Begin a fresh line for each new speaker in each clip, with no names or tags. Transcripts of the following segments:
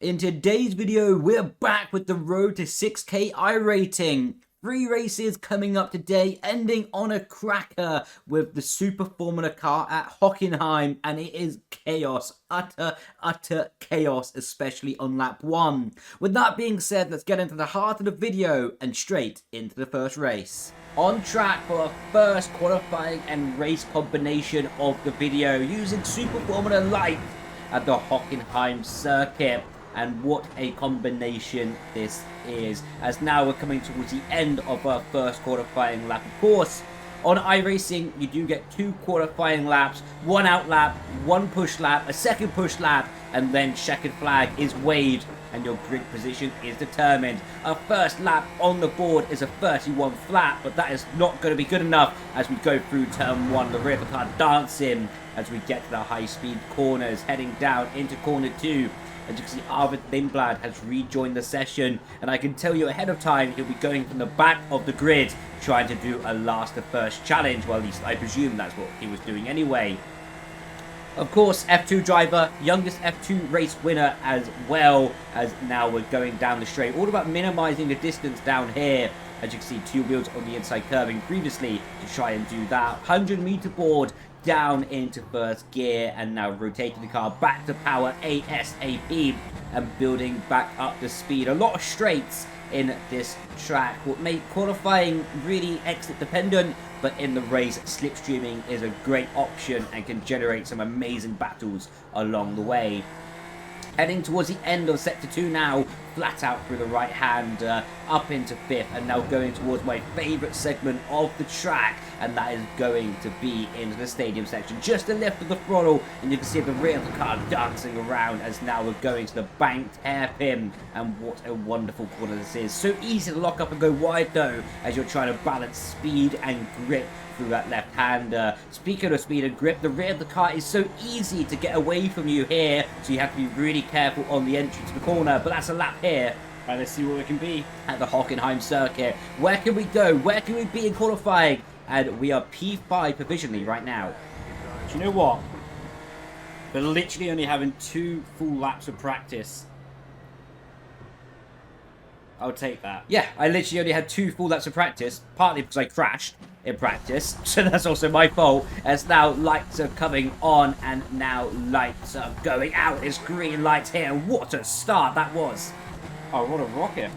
In today's video, we're back with the road to 6K iRating. 3 races coming up today, ending on a cracker with the Super Formula car at Hockenheim, and it is chaos, utter chaos, especially on lap 1. With that being said, let's get into the heart of the video and straight into the first race. On track for our first qualifying and race combination of the video, using Super Formula Light at the Hockenheim circuit. And what a combination this is, as now we're coming towards the end of our first qualifying lap. Of course, on iRacing, you do get 2 qualifying laps, 1 out lap, 1 push lap, a second push lap, and then checkered flag is waved and your grid position is determined. Our first lap on the board is a 31 flat, but that is not going to be good enough as we go through turn 1. The rear of the car dancing as we get to the high-speed corners, heading down into corner 2. As you can see, Arvid Lindblad has rejoined the session, and I can tell you ahead of time he'll be going from the back of the grid, trying to do a last to first challenge. Well, at least I presume that's what he was doing anyway. Of course, F2 driver, youngest F2 race winner as well, as now we're going down the straight. All about minimizing the distance down here. As you can see, 2 wheels on the inside curving previously to try and do that. 100-meter board down into first gear, and now rotating the car back to power ASAP and building back up the speed. A lot of straights in this track, what make qualifying really exit dependent, but in the race, slipstreaming is a great option and can generate some amazing battles along the way. Heading towards the end of sector 2 now, flat out through the right hand, up into 5th, and now going towards my favourite segment of the track, and that is going to be into the stadium section. Just a lift of the throttle, and you can see the rear of the car dancing around as now we're going to the banked hairpin, and what a wonderful corner this is. So easy to lock up and go wide though, as you're trying to balance speed and grip through that left hand. Speaking of speed and grip, the rear of the car is so easy to get away from you here, so you have to be really careful on the entry to the corner. But that's a lap here.
Right, let's see what we can be
at the Hockenheim circuit. Where can we go? Where can we be in qualifying? And we are P5 provisionally right now.
Do you know what? They're literally only having 2 full laps of practice. I'll take that.
Yeah, I literally only had 2 full laps of practice, partly because I crashed in practice, so that's also my fault, as now lights are coming on and now lights are going out. It's green lights here. What a start that was.
Oh, what a rocket.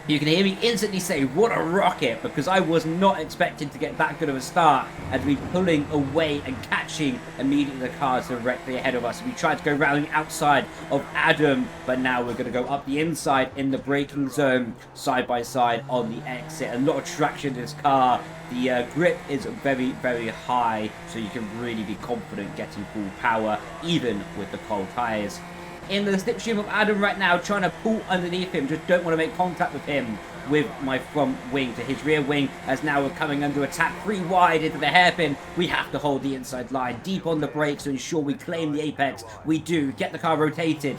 You can hear me instantly say, what a rocket, because I was not expecting to get that good of a start and to be pulling away and catching immediately the cars directly ahead of us. We tried to go round the outside of Adam, but now we're going to go up the inside in the braking zone, side by side on the exit. A lot of traction in this car. The grip is very, very high, so you can really be confident getting full power, even with the cold tyres. In the slipstream of Adam right now, trying to pull underneath him, just don't want to make contact with him with my front wing to his rear wing, as now we're coming under attack 3 wide into the hairpin. We have to hold the inside line, deep on the brakes to ensure we claim the apex. We do, get the car rotated.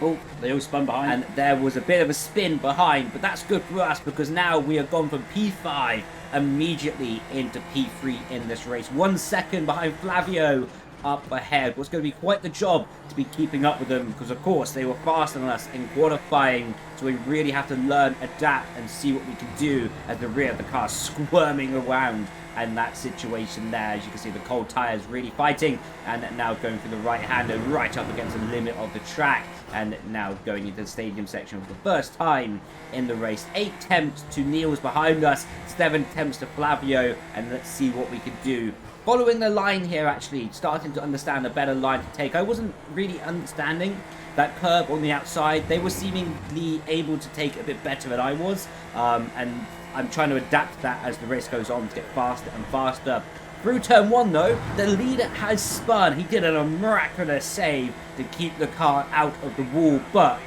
Oh, they all spun behind.
And there was a bit of a spin behind, but that's good for us because now we have gone from P5 immediately into P3 in this race. 1 second behind Flavio up ahead. What's going to be quite the job to be keeping up with them, because of course they were faster than us in qualifying, so we really have to learn, adapt and see what we can do as the rear of the car squirming around. And that situation there, as you can see, the cold tyres really fighting, and now going through the right hand and right up against the limit of the track, and now going into the stadium section for the first time in the race. 8 attempts to Niels behind us, 7 attempts to Flavio, and let's see what we can do. Following the line here, actually, starting to understand a better line to take. I wasn't really understanding that curve on the outside. They were seemingly able to take a bit better than I was, and I'm trying to adapt that as the race goes on to get faster and faster. Through turn 1 though, the leader has spun. He did a miraculous save to keep the car out of the wall, but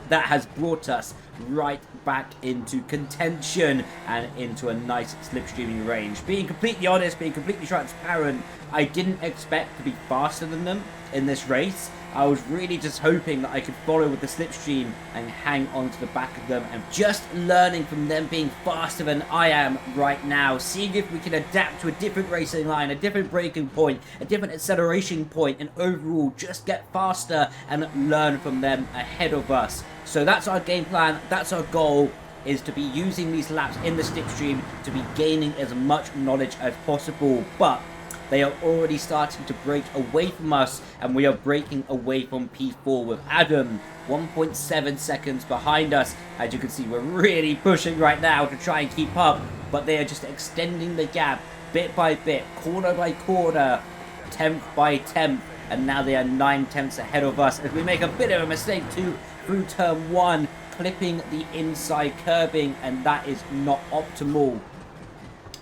that has brought us right back into contention and into a nice slipstreaming range. Being completely honest, being completely transparent, I didn't expect to be faster than them in this race. I was really just hoping that I could follow with the slipstream and hang on to the back of them, and just learning from them being faster than I am right now, seeing if we can adapt to a different racing line, a different braking point, a different acceleration point, and overall just get faster and learn from them ahead of us. So that's our game plan, that's our goal, is to be using these laps in the slipstream to be gaining as much knowledge as possible. But they are already starting to break away from us, and we are breaking away from P4 with Adam 1.7 seconds behind us. As you can see, we're really pushing right now to try and keep up, but they are just extending the gap bit by bit, corner by corner, tenth by tenth, and now they are 9 tenths ahead of us as we make a bit of a mistake too through turn 1, clipping the inside curbing, and that is not optimal.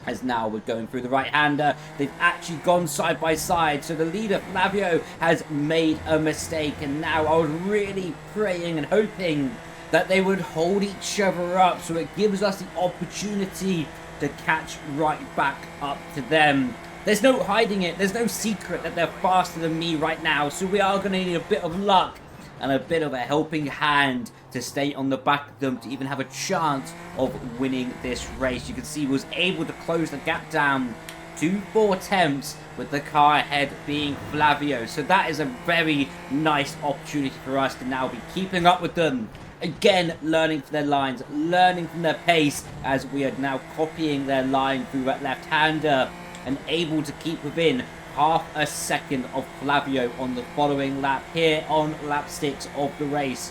As now we're going through the right-hander, they've actually gone side by side, so the leader Flavio has made a mistake, and now I was really praying and hoping that they would hold each other up, so it gives us the opportunity to catch right back up to them. There's no hiding it, there's no secret that they're faster than me right now, so we are going to need a bit of luck and a bit of a helping hand to stay on the back of them to even have a chance of winning this race. You can see he was able to close the gap down to 4 tenths with the car ahead being Flavio. So that is a very nice opportunity for us to now be keeping up with them. Again, learning from their lines, learning from their pace, as we are now copying their line through that left-hander and able to keep within half a second of Flavio on the following lap here on lap 6 of the race.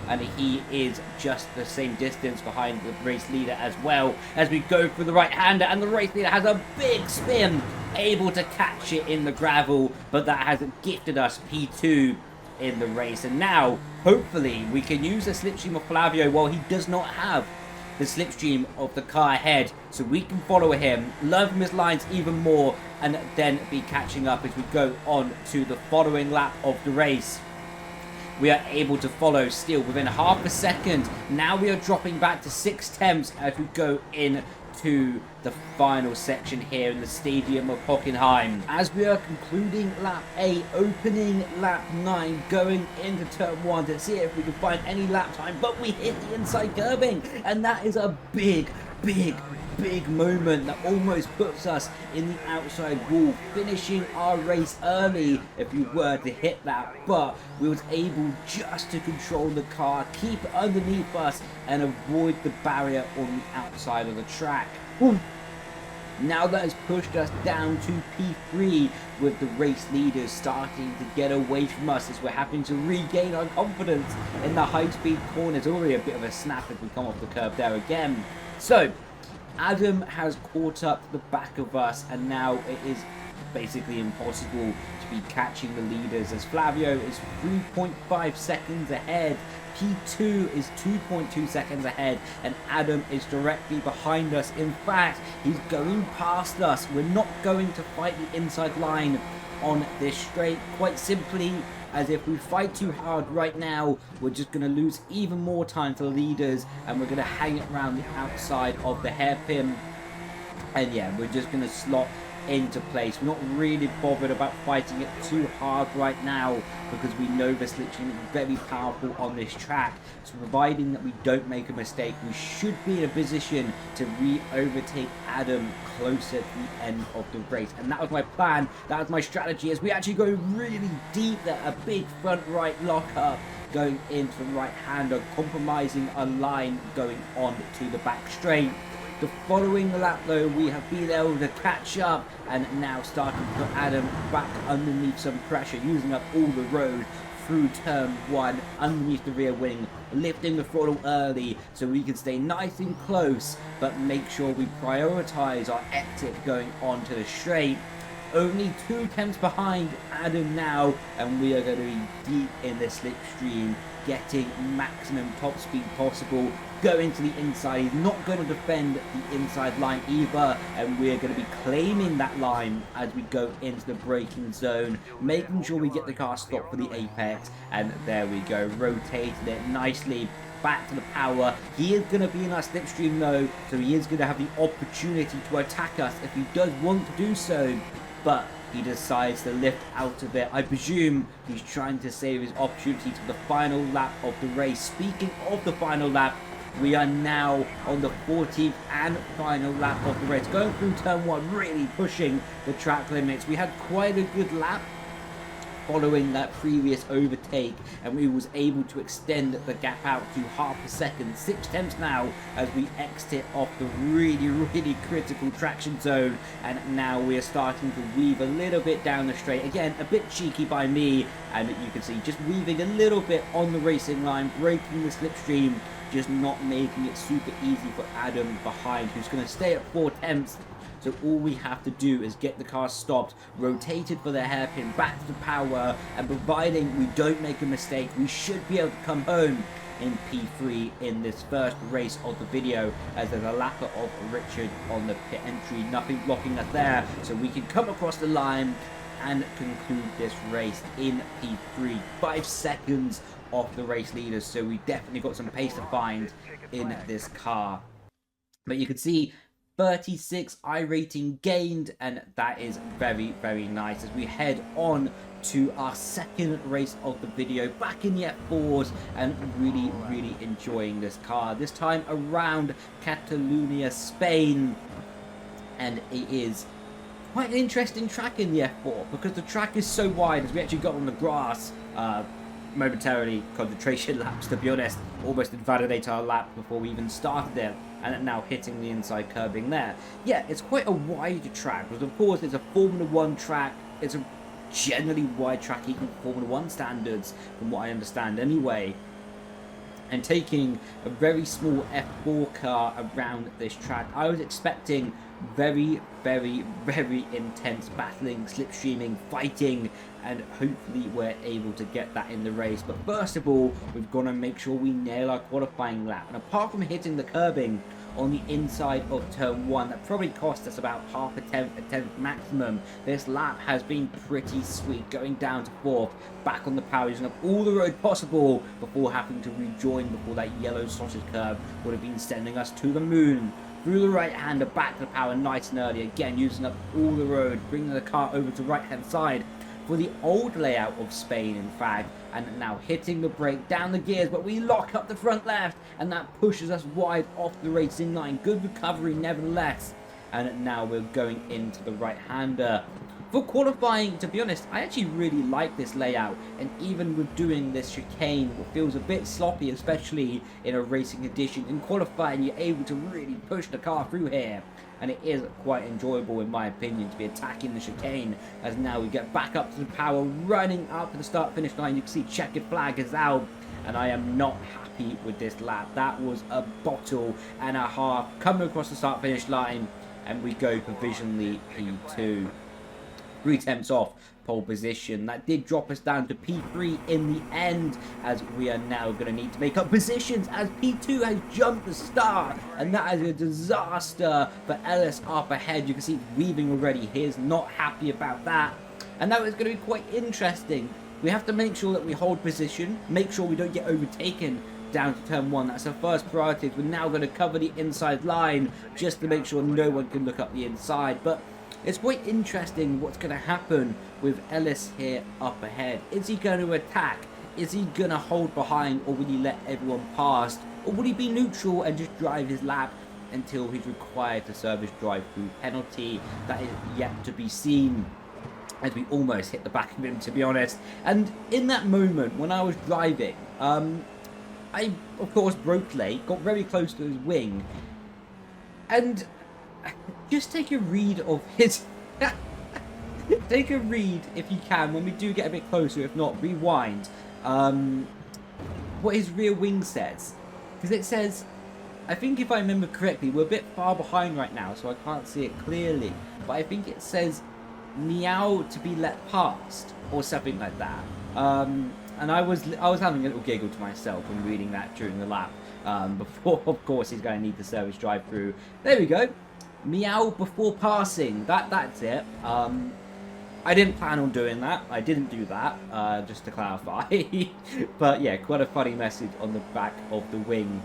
And he is just the same distance behind the race leader as well, as we go through the right-hander, and the race leader has a big spin, able to catch it in the gravel, but that has gifted us P2 in the race. And now, hopefully, we can use the slipstream of Flavio while he does not have the slipstream of the car ahead, so we can follow him, learn from his lines even more, and then be catching up as we go on to the following lap of the race. We are able to follow still within half a second. Now we are dropping back to 6 tenths as we go into the final section here in the Stadium of Hockenheim. As we are concluding lap 8, opening lap 9, going into turn 1 to see if we can find any lap time, but we hit the inside curbing, and that is a big moment that almost puts us in the outside wall, finishing our race early if you were to hit that, but we was able just to control the car, keep it underneath us, and avoid the barrier on the outside of the track. Now that has pushed us down to P3, with the race leaders starting to get away from us as we're having to regain our confidence in the high-speed corners. Already a bit of a snap if we come off the curb there again. So Adam has caught up to the back of us, and now it is basically impossible to be catching the leaders, as Flavio is 3.5 seconds ahead, P2 is 2.2 seconds ahead, and Adam is directly behind us. In fact, he's going past us. We're not going to fight the inside line on this straight, quite simply, as if we fight too hard right now, we're just going to lose even more time to the leaders, and we're going to hang it around the outside of the hairpin. And yeah, we're just going to slot into place. We're not really bothered about fighting it too hard right now, because we know this literally is very powerful on this track. So providing that we don't make a mistake, we should be in a position to overtake Adam closer to the end of the race. And that was my plan, that was my strategy, as we actually go really deep there, a big front right lockup going into the right hander, compromising a line going on to the back straight. The following lap though, we have been able to catch up, and now starting to put Adam back underneath some pressure, using up all the road through turn 1, underneath the rear wing, lifting the throttle early so we can stay nice and close, but make sure we prioritize our exit going on to the straight. Only 2 tenths behind Adam now, and we are going to be deep in the slipstream, getting maximum top speed possible, going to the inside. He's not going to defend the inside line either, and we're going to be claiming that line as we go into the braking zone, making sure we get the car stopped for the apex, and there we go, rotating it nicely back to the power. He is going to be in our slipstream though, so he is going to have the opportunity to attack us if he does want to do so, but he decides to lift out of it. I presume he's trying to save his opportunity to the final lap of the race. Speaking of the final lap, we are now on the 14th and final lap of the race. Going through turn 1, really pushing the track limits. We had quite a good lap following that previous overtake, and we was able to extend the gap out to half a second, 6/10 now as we exit off the really critical traction zone. And now we are starting to weave a little bit down the straight. Again, a bit cheeky by me, and you can see just weaving a little bit on the racing line, breaking the slipstream, just not making it super easy for Adam behind, who's going to stay at 4/10. So all we have to do is get the car stopped, rotated for the hairpin, back to power, and providing we don't make a mistake, we should be able to come home in P3 in this first race of the video, as there's a lap of Richard on the pit entry, nothing blocking us there, so we can come across the line and conclude this race in P3. 5 seconds off the race leaders, so we definitely got some pace to find in this car. But you can see 36 Irating gained, and that is very nice as we head on to our second race of the video, back in the F4s, and really enjoying this car. This time around Catalonia, Spain, and it is quite an interesting track in the F4 because the track is so wide. As we actually got on the grass momentarily, concentration laps, to be honest, almost invalidate our lap before we even started it, and now hitting the inside curbing there. Yeah, it's quite a wide track, because of course it's a Formula 1 track. It's a generally wide track, even Formula 1 standards, from what I understand anyway. And taking a very small F4 car around this track, I was expecting very intense battling, slipstreaming, fighting, and hopefully we're able to get that in the race. But first of all, we've got to make sure we nail our qualifying lap. And apart from hitting the curbing on the inside of turn 1, that probably cost us about half a tenth maximum, this lap has been pretty sweet, going down to 4th, back on the power, using up all the road possible before having to rejoin before that yellow sausage curve would have been sending us to the moon. Through the right hander, back to the power, nice and early, again using up all the road, bringing the car over to the right hand side for the old layout of Spain, in fact, and now hitting the brake, down the gears, but we lock up the front left, and that pushes us wide off the racing line. Good recovery nevertheless, and now we're going into the right hander. For qualifying, to be honest, I actually really like this layout, and even with doing this chicane, it feels a bit sloppy, especially in a racing edition. In qualifying, you're able to really push the car through here, and it is quite enjoyable, in my opinion, to be attacking the chicane, as now we get back up to the power, running up to the start-finish line. You can see checkered flag is out, and I am not happy with this lap. That was a bottle and a half coming across the start-finish line, and we go provisionally P2. 3 attempts off pole position. That did drop us down to P3 in the end, as we are now going to need to make up positions, as P2 has jumped the start, and that is a disaster for Ellis up ahead. You can see weaving already. He is not happy about that, and that is going to be quite interesting. We have to make sure that we hold position, make sure we don't get overtaken down to turn 1. That's our first priority. We're now going to cover the inside line just to make sure no one can look up the inside, but it's quite interesting what's going to happen with Ellis here up ahead. Is he going to attack? Is he going to hold behind, or will he let everyone pass? Or will he be neutral and just drive his lap until he's required to serve his drive-through penalty? That is yet to be seen, as we almost hit the back of him, to be honest. And in that moment, when I was driving, I, of course, broke Leigh, got very close to his wing, and just take a read of his... take a read, if you can, when we do get a bit closer. If not, rewind. What his rear wing says. Because it says... I think if I remember correctly, we're a bit far behind right now, so I can't see it clearly. But I think it says, meow to be let past, or something like that. And I was having a little giggle to myself when reading that during the lap. Before, of course, he's going to need the service drive-through. There we go. Meow before passing. That's it. I didn't plan on doing that. I didn't do that, just to clarify. But yeah, quite a funny message on the back of the wing.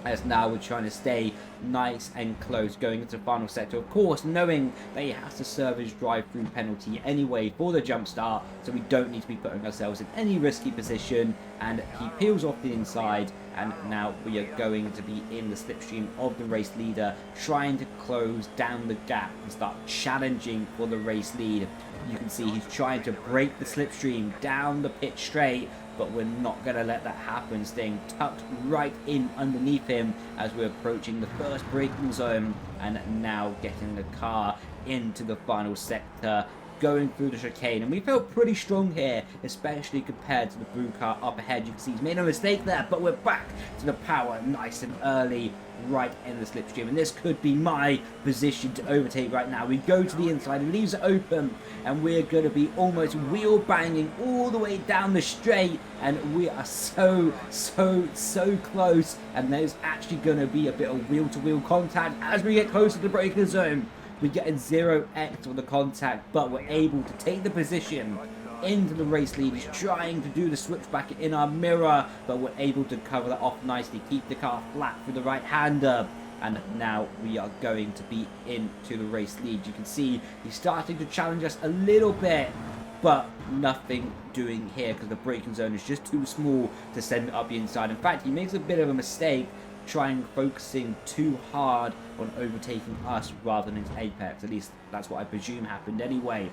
as now we're trying to stay nice and close going into the final sector, of course knowing that he has to serve his drive-through penalty anyway for the jump start, so we don't need to be putting ourselves in any risky position. And he peels off the inside, and now we are going to be in the slipstream of the race leader, trying to close down the gap and start challenging for the race lead. You can see he's trying to break the slipstream down the pit straight, but we're not going to let that happen, staying tucked right in underneath him as we're approaching the first braking zone, and now getting the car into the final sector, going through the chicane. And we felt pretty strong here, especially compared to the blue car up ahead. You can see he's made a mistake there, but we're back to the power nice and early, right in the slipstream, and this could be my position to overtake right now. We go to the inside, it leaves it open, and we're going to be almost wheel banging all the way down the straight, and we are so close. And there's actually going to be a bit of wheel-to-wheel contact as we get closer to the braking zone. We get a 0x on the contact, but we're able to take the position into the race lead. He's trying to do the switchback in our mirror, but we're able to cover that off nicely, keep the car flat for the right-hander. And now we are going to be into the race lead. You can see he's starting to challenge us a little bit, but nothing doing here because the braking zone is just too small to send it up the inside. In fact, he makes a bit of a mistake focusing too hard on overtaking us rather than his apex. At least that's what I presume happened anyway.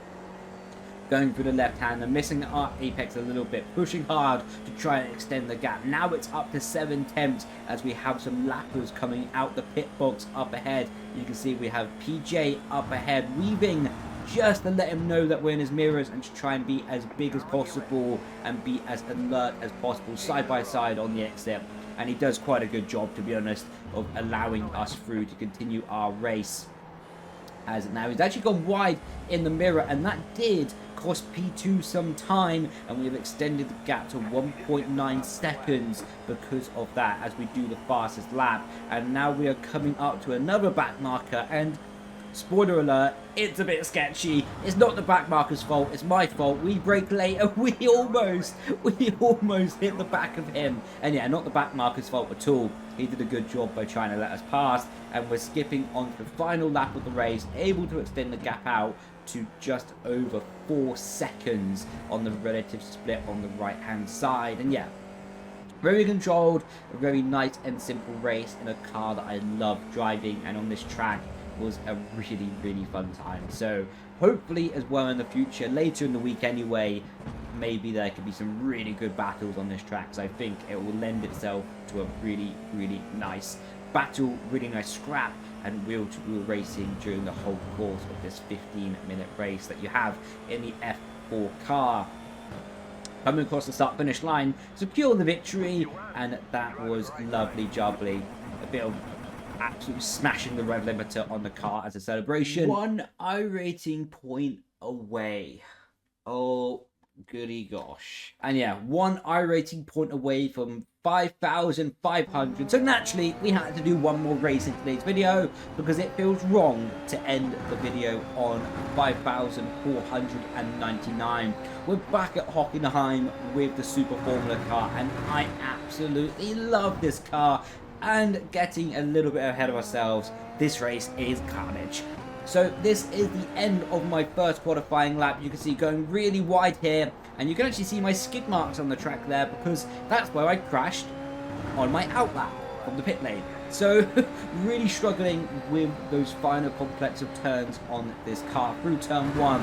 Going through the left hander, missing our apex a little bit, pushing hard to try and extend the gap. Now it's up to 7 tenths as we have some lappers coming out the pit box up ahead. You can see we have PJ up ahead, weaving just to let him know that we're in his mirrors and to try and be as big as possible and be as alert as possible side by side on the exit. And he does quite a good job, to be honest, of allowing us through to continue our race. As now he's actually gone wide in the mirror, and that did cost P2 some time, and we have extended the gap to 1.9 seconds because of that as we do the fastest lap. And now we are coming up to another back marker, and spoiler alert, it's a bit sketchy. It's not the back marker's fault, it's my fault. We brake late and we almost hit the back of him. And yeah, not the back marker's fault at all. He did a good job by trying to let us pass, and we're skipping on to the final lap of the race, able to extend the gap out to just over 4 seconds on the relative split on the right hand side. And yeah, very controlled, a very nice and simple race in a car that I love driving, and on this track was a really fun time. So hopefully as well in the future, later in the week anyway, maybe there could be some really good battles on this track, because I think it will lend itself to a really nice battle, really nice scrap and wheel-to-wheel racing during the whole course of this 15-minute race that you have in the F4 car. Coming across the start-finish line, secure the victory, and that was lovely jubbly. A bit of absolutely smashing the rev limiter on the car as a celebration. 1 iRating point away. Oh, goody gosh. And yeah, 1 iRating point away from 5,500. So naturally, we had to do one more race in today's video because it feels wrong to end the video on 5,499. We're back at Hockenheim with the Super Formula car, and I absolutely love this car. And getting a little bit ahead of ourselves, this race is carnage. So this is the end of my first qualifying lap. You can see going really wide here, and you can actually see my skid marks on the track there because that's where I crashed on my outlap from the pit lane. So really struggling with those final complex of turns on this car through turn 1,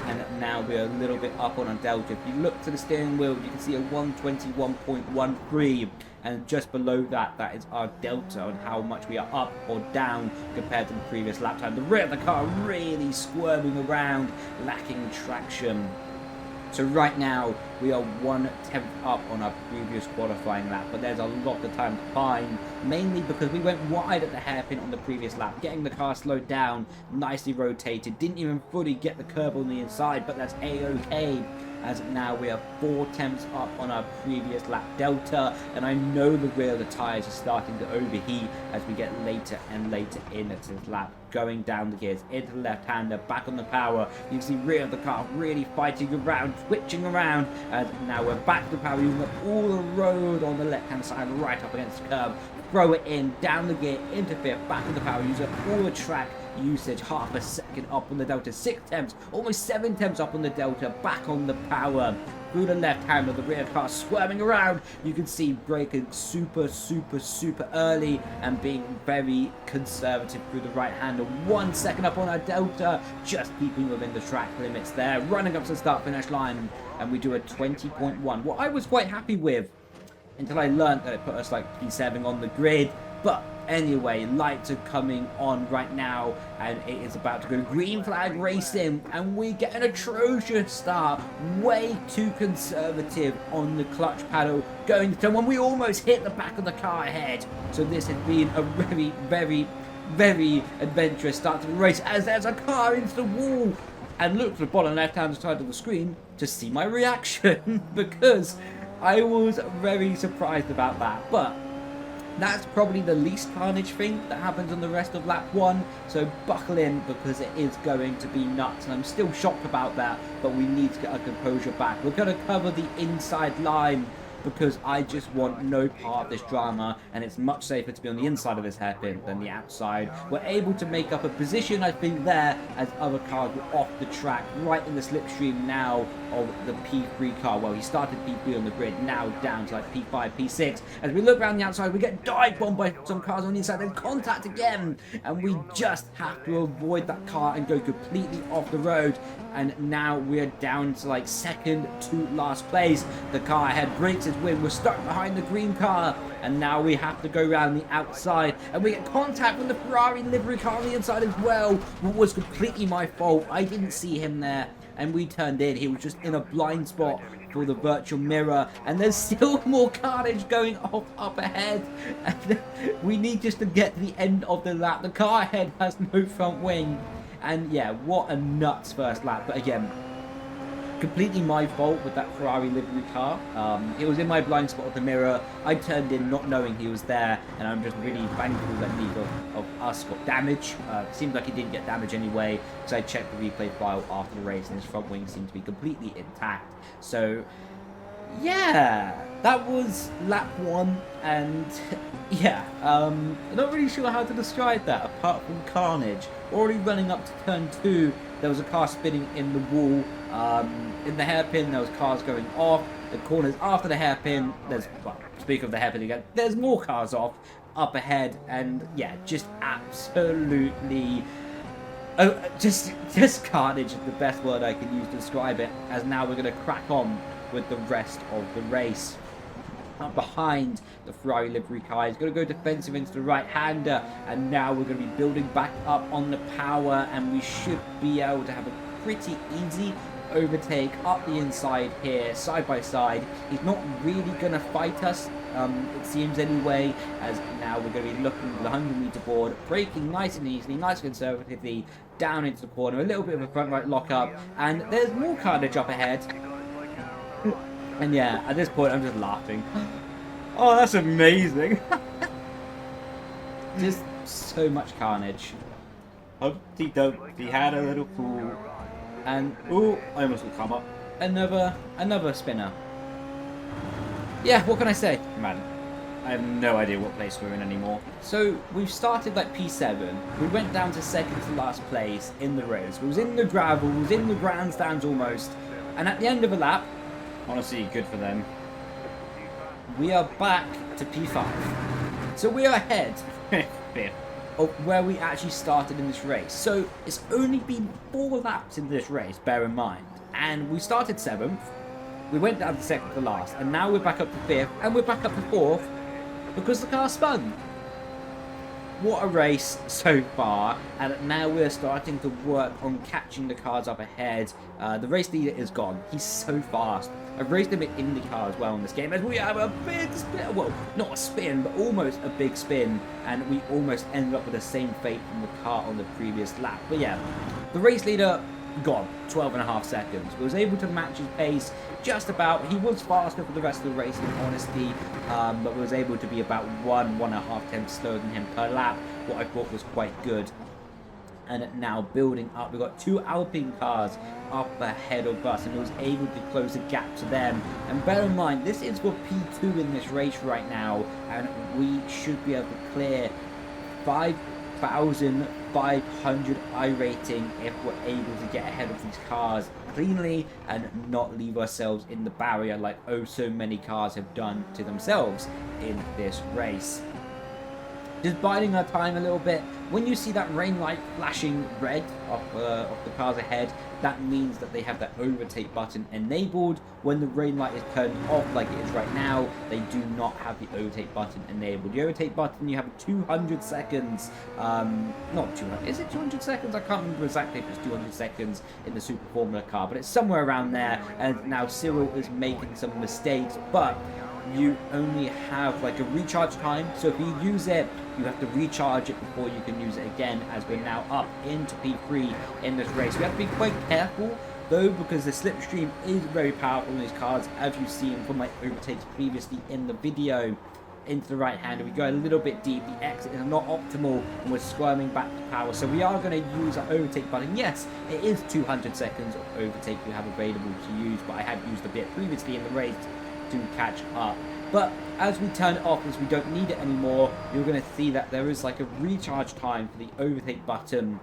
and now we're a little bit up on a delta. If you look to the steering wheel, you can see a 121.13, and just below that, that is our delta on how much we are up or down compared to the previous lap time. The rear of the car really squirming around, lacking traction. So right now, we are 1/10 up on our previous qualifying lap, but there's a lot of time to find, mainly because we went wide at the hairpin on the previous lap, getting the car slowed down, nicely rotated, didn't even fully get the curb on the inside, but that's a-okay, as now we are 4/10 up on our previous lap delta, and I know the rear of the tyres are starting to overheat as we get later and later into this lap. Going down the gears, into the left-hander, back on the power. You can see rear of the car really fighting around, switching around, And now we're back to the power, using up all the road on the left-hand side, right up against the curb. Throw it in, down the gear, into fifth, back to the power, use up all the track usage, half a second up on the delta, 6 temps, almost 7 temps up on the delta, back on the power. Through the left hand of the rear car, swerving around. You can see braking super early and being very conservative through the right hand. 1 second up on our delta, just keeping within the track limits there. Running up to the start finish line, and we do a 20.1. What I was quite happy with until I learned that it put us like P7 on the grid. But anyway, lights are coming on right now, and it is about to go green flag racing, and we get an atrocious start, way too conservative on the clutch paddle, going to turn one. We almost hit the back of the car ahead. So this has been a very adventurous start to the race, as there's a car into the wall. And look to the bottom left hand side of the screen to see my reaction, because I was very surprised about that. But that's probably the least carnage thing that happens on the rest of lap 1, so buckle in, because it is going to be nuts, and I'm still shocked about that, but we need to get our composure back. We're going to cover the inside line, because I just want no part of this drama, and it's much safer to be on the inside of this hairpin than the outside. We're able to make up a position, I think, there, as other cars were off the track, right in the slipstream now of the P3 car. Well, he started P3 on the grid, now down to like P5, P6. As we look around the outside, we get dive bombed by some cars on the inside, then contact again, and we just have to avoid that car and go completely off the road. And now we're down to like second to last place. The car ahead breaks its wing. We're stuck behind the green car, and now we have to go around the outside, and we get contact with the Ferrari livery car on the inside as well. What was completely my fault. I didn't see him there, and we turned in. He was just in a blind spot for the virtual mirror, and there's still more carnage going off up ahead, and we need just to get to the end of the lap. The car ahead has no front wing. And yeah, what a nuts first lap. But again, completely my fault with that Ferrari livery car. It was in my blind spot of the mirror. I turned in not knowing he was there, and I'm just really thankful that neither of us got damage. Seems like he didn't get damage anyway, because I checked the replay file after the race, and his front wing seemed to be completely intact. So yeah, that was lap 1, and yeah, I'm not really sure how to describe that apart from carnage. Already running up to turn 2, there was a car spinning in the wall. In the hairpin, there was cars going off. The corners after the hairpin, there's, well, speak of the hairpin again, there's more cars off up ahead, and yeah, just absolutely, just carnage is the best word I can use to describe it. As now we're going to crack on with the rest of the race. Up behind the Ferrari livery car, he's going to go defensive into the right-hander, and now we're going to be building back up on the power, and we should be able to have a pretty easy overtake up the inside here, side by side. He's not really going to fight us, it seems anyway, as now we're going to be looking at the 100-meter board, braking nice and easily, nice and conservatively, down into the corner, a little bit of a front right lock-up, and there's more carnage up ahead. And yeah, at this point, I'm just laughing. Oh, that's amazing. Just so much carnage.
Humpty Dumpty had a little pool.
And
ooh, I almost come up.
Another spinner. Yeah, what can I say?
Man, I have no idea what place we're in anymore.
So, we've started like P7. We went down to second to last place in the race. We was in the gravel, we was in the grandstands almost. And at the end of a lap,
honestly, good for them.
we are back to P5. So we are ahead of where we actually started in this race. So it's only been 4 laps in this race, bear in mind. And we started 7th, we went down to second to last, and now we're back up to 5th, and we're back up to 4th because the car spun. What a race so far, and now we're starting to work on catching the cars up ahead. The race leader is gone. He's so fast. I've raced him in IndyCar as well in this game, as we have a big spin. Well, not a spin, but almost a big spin, and we almost ended up with the same fate from the car on the previous lap. But yeah, the race leader gone, 12.5 seconds. We was able to match his pace just about. He was faster for the rest of the race, in honesty, but we was able to be about 1.5 tenths slower than him per lap, what I thought was quite good. and now building up. We've got 2 Alpine cars up ahead of us, and it was able to close the gap to them. And bear in mind, this is for P2 in this race right now, and we should be able to clear 5,500 iRating if we're able to get ahead of these cars cleanly and not leave ourselves in the barrier like oh so many cars have done to themselves in this race. Just biding our time a little bit. When you see that rain light flashing red off the cars ahead, that means that they have that overtake button enabled. When the rain light is turned off like it is right now, they do not have the overtake button enabled. The overtake button, you have 200 seconds, not 200, is it 200 seconds? I can't remember exactly if it's 200 seconds in the Super Formula car, but it's somewhere around there. And now Cyril is making some mistakes, but you only have like a recharge time, so if you use it, you have to recharge it before you can use it again, as we're now up into P3 in this race. We have to be quite careful though, because the slipstream is very powerful in these cars, as you've seen from my overtakes previously in the video. Into the right hander, we go a little bit deep, the exit is not optimal, and we're squirming back to power, so we are going to use our overtake button. Yes, it is 200 seconds of overtake you have available to use, but I had used a bit previously in the race to catch up. But as we turn it off, as we don't need it anymore, you're going to see that there is like a recharge time for the overtake button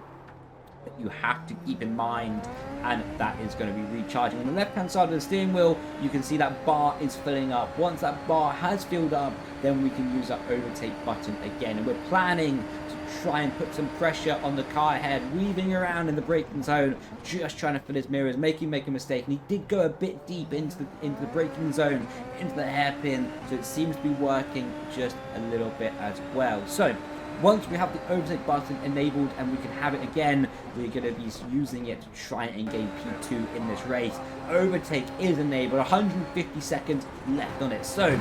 that you have to keep in mind, and that is going to be recharging. On the left hand side of the steering wheel, you can see that bar is filling up. Once that bar has filled up, then we can use that overtake button again, and we're planning to try and put some pressure on the car ahead, weaving around in the braking zone, just trying to fill his mirrors, make a mistake. And he did go a bit deep into the braking zone, into the hairpin, so it seems to be working just a little bit as well. So once we have the overtake button enabled and we can have it again, we're going to be using it to try and gain P2 in this race. Overtake is enabled, 150 seconds left on it, so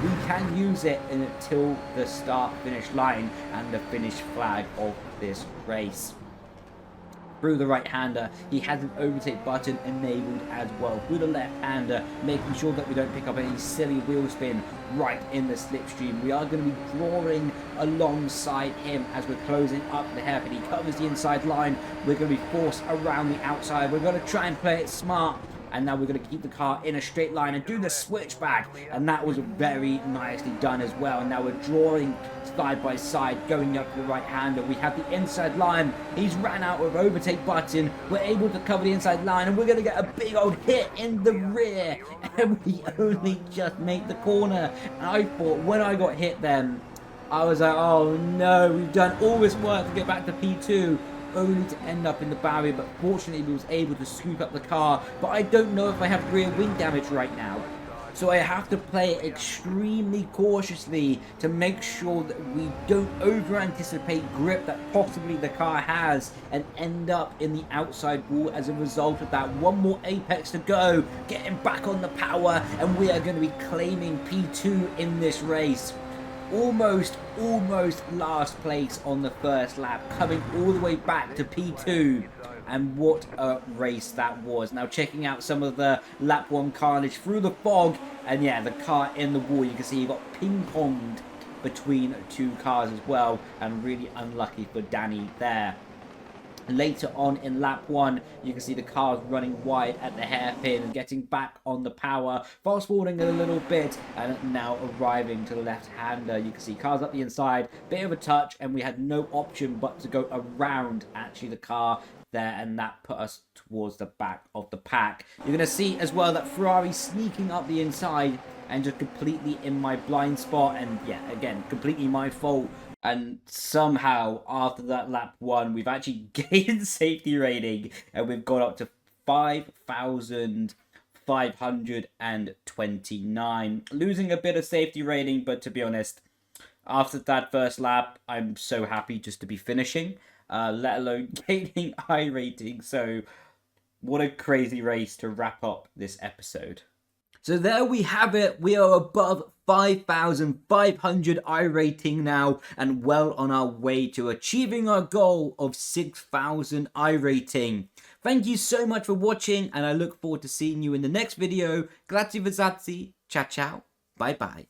we can use it until the start finish line and the finish flag of this race. Through the right hander, he has an overtake button enabled as well. Through the left hander, making sure that we don't pick up any silly wheel spin right in the slipstream. We are going to be drawing alongside him as we're closing up the hairpin. He covers the inside line. We're going to be forced around the outside. We're going to try and play it smart. And now we're going to keep the car in a straight line and do the switchback, and that was very nicely done as well. And now we're drawing side by side, going up to the right hander. We have the inside line. He's ran out of overtake button. We're able to cover the inside line, and we're going to get a big old hit in the rear, and we only just make the corner. And I thought, when I got hit then, I was like, oh no, we've done all this work to get back to P2, only to end up in the barrier. But fortunately we was able to scoop up the car, but I don't know if I have rear wing damage right now, so I have to play it extremely cautiously to make sure that we don't over anticipate grip that possibly the car has and end up in the outside wall as a result of that. One more apex to go, getting back on the power, and we are going to be claiming P2 in this race. Almost last place on the first lap, coming all the way back to P2, and what a race that was. Now checking out some of the lap 1 carnage through the fog, and yeah, the car in the wall, you can see you got ping-ponged between 2 cars as well, and really unlucky for Danny there. Later on in lap 1, you can see the cars running wide at the hairpin and getting back on the power, fast forwarding a little bit, and now arriving to the left-hander. You can see cars up the inside, bit of a touch, and we had no option but to go around actually the car there, and that put us towards the back of the pack. You're going to see as well that Ferrari sneaking up the inside and just completely in my blind spot, and yeah, again, completely my fault. And somehow, after that lap 1, we've actually gained safety rating, and we've got up to 5,529. Losing a bit of safety rating, but to be honest, after that first lap, I'm so happy just to be finishing, let alone gaining iRating. So, what a crazy race to wrap up this episode. So there we have it. We are above 5,500 iRating now, and well on our way to achieving our goal of 6,000 iRating. Thank you so much for watching, and I look forward to seeing you in the next video. Grazie, ciao ciao, bye bye.